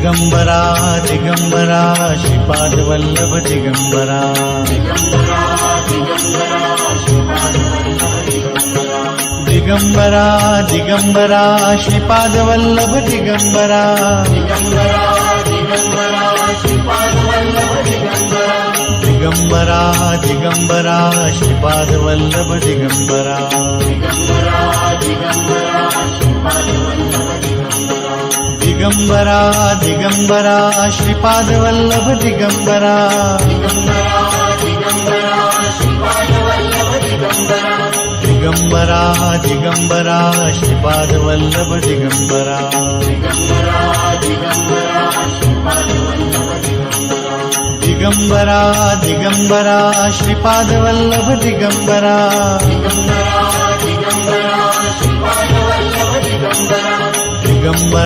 Digambara Digambara Shripadvallabh Digambara Digambara Digambara Shripadvallabh Digambara Digambara Digambara Shripadvallabh Digambara Digambara Digambara Shripadvallabh Digambara Digambara Digambara Shripadvallabh Digambara Digambara Digambara Shripadvallabh Digambara Digambara